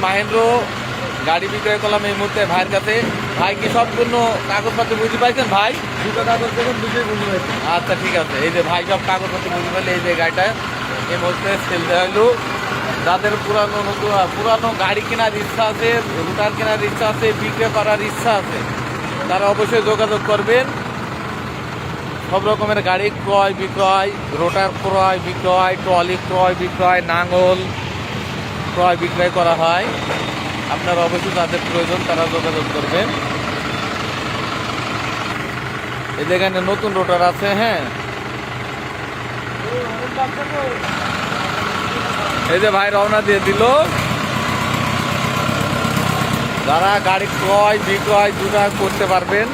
মাহেন্দ্র গাড়ি বিক্রয় করলাম এই মুহূর্তে ভাইয়ের কাছে। ভাই কি সম্পূর্ণ কাগজপত্র বুঝতে পাইছেন ভাই? দুটো কাগজ দেখুন, দুটোই বুঝতে পারছি। আচ্ছা ঠিক আছে, এই যে ভাই সব কাগজপত্র বুঝতে পারলে এই যে গাড়িটা এই মুহূর্তে সেল দেওয়া হলো। যাদের পুরানো গাড়ি কেনার ইচ্ছা আছে, রুটার কেনার ইচ্ছা আছে, বিক্রয় করার ইচ্ছা আছে, তারা অবশ্যই যোগাযোগ করবেন। সব রকমের গাড়ি ক্রয় বিক্রয়, রোটার ক্রয় বিক্রয়, ট্রলি ক্রয় বিক্রয়, নাঙল ক্রয় বিক্রয় করা হয়। আপনারা অবশ্যই যাদের প্রয়োজন তারা যোগাযোগ করবেন। এই যেখানে নতুন রোটার আছে, হ্যাঁ এই যে ভাই রওনা দিয়ে দিল। যারা গাড়ি ক্রয় বিক্রয় দুটা করতে পারবেন